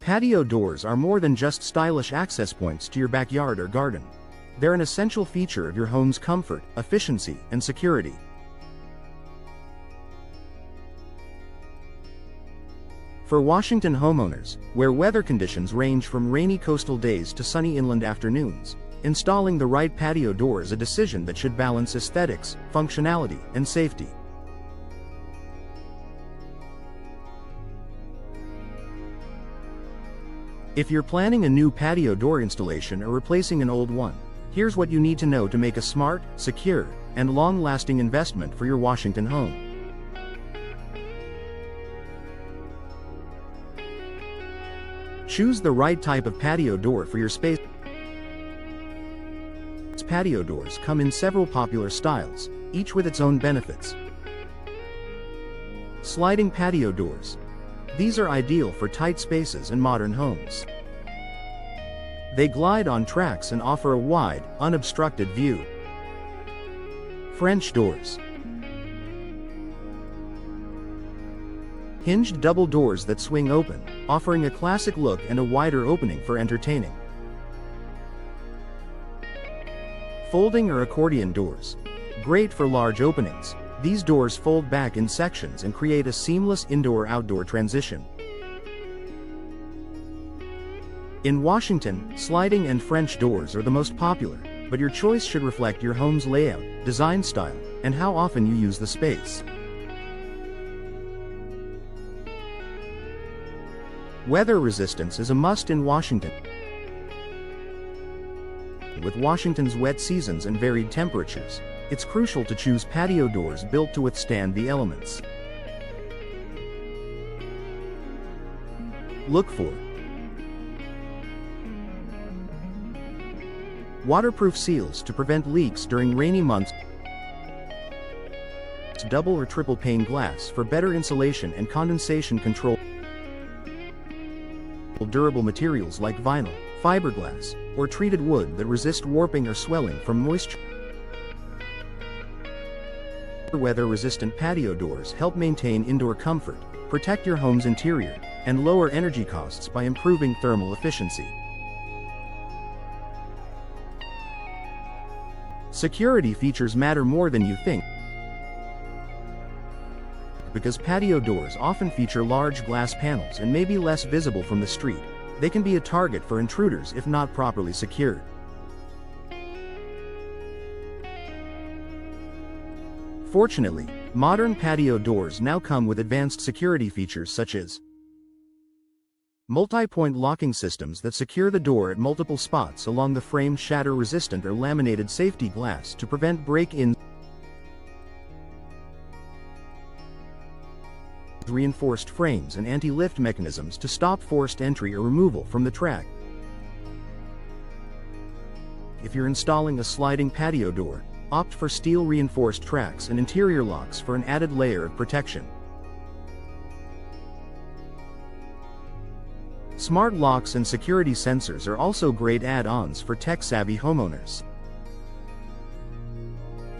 Patio doors are more than just stylish access points to your backyard or garden. They're an essential feature of your home's comfort, efficiency, and security. For Washington homeowners, where weather conditions range from rainy coastal days to sunny inland afternoons, installing the right patio door is a decision that should balance aesthetics, functionality, and safety. If you're planning a new patio door installation or replacing an old one, here's what you need to know to make a smart, secure, and long-lasting investment for your Washington home. Choose the right type of patio door for your space. Patio doors come in several popular styles, each with its own benefits. Sliding patio doors. These are ideal for tight spaces and modern homes. They glide on tracks and offer a wide, unobstructed view. French doors. Hinged double doors that swing open, offering a classic look and a wider opening for entertaining. Folding or accordion doors. Great for large openings. These doors fold back in sections and create a seamless indoor-outdoor transition. In Washington, sliding and French doors are the most popular, but your choice should reflect your home's layout, design style, and how often you use the space. Weather resistance is a must in Washington. With Washington's wet seasons and varied temperatures, it's crucial to choose patio doors built to withstand the elements. Look for waterproof seals to prevent leaks during rainy months. Double or triple pane glass for better insulation and condensation control. Durable materials like vinyl, fiberglass, or treated wood that resist warping or swelling from moisture. Weather-resistant patio doors help maintain indoor comfort, protect your home's interior, and lower energy costs by improving thermal efficiency. Security features matter more than you think. Because patio doors often feature large glass panels and may be less visible from the street, they can be a target for intruders if not properly secured. Fortunately, modern patio doors now come with advanced security features such as multi-point locking systems that secure the door at multiple spots along the frame, shatter-resistant or laminated safety glass to prevent break-ins, reinforced frames and anti-lift mechanisms to stop forced entry or removal from the track. If you're installing a sliding patio door, opt for steel-reinforced tracks and interior locks for an added layer of protection. Smart locks and security sensors are also great add-ons for tech-savvy homeowners.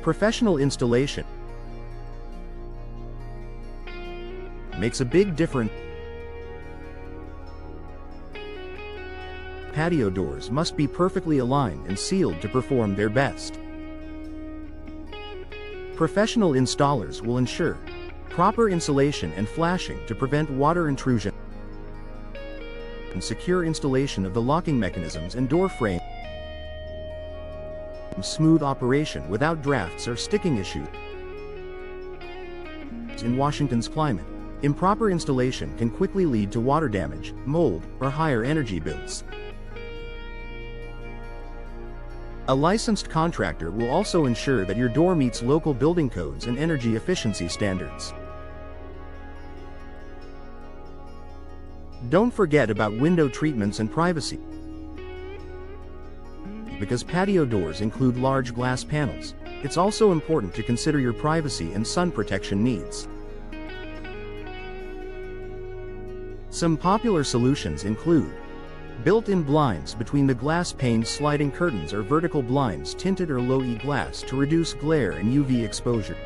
Professional installation makes a big difference. Patio doors must be perfectly aligned and sealed to perform their best. Professional installers will ensure proper insulation and flashing to prevent water intrusion, and secure installation of the locking mechanisms and door frame. Smooth operation without drafts or sticking issues. In Washington's climate, improper installation can quickly lead to water damage, mold, or higher energy bills. A licensed contractor will also ensure that your door meets local building codes and energy efficiency standards. Don't forget about window treatments and privacy. Because patio doors include large glass panels, it's also important to consider your privacy and sun protection needs. Some popular solutions include built-in blinds between the glass panes, sliding curtains, or vertical blinds, tinted or low-E glass to reduce glare and UV exposure.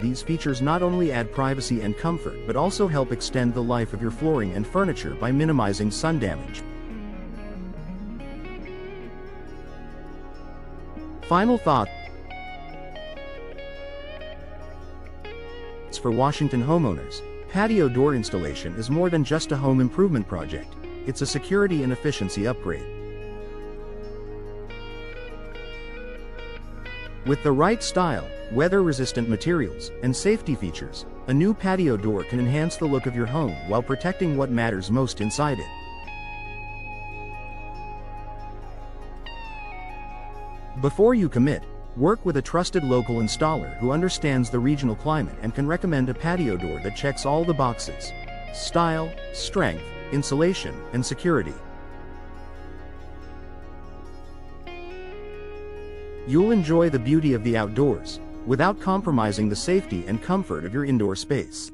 These features not only add privacy and comfort but also help extend the life of your flooring and furniture by minimizing sun damage. Final thought. For Washington homeowners, patio door installation is more than just a home improvement project. It's a security and efficiency upgrade. With the right style, weather-resistant materials, and safety features, a new patio door can enhance the look of your home while protecting what matters most inside it. Before you commit, work with a trusted local installer who understands the regional climate and can recommend a patio door that checks all the boxes: style, strength, insulation, and security. You'll enjoy the beauty of the outdoors, without compromising the safety and comfort of your indoor space.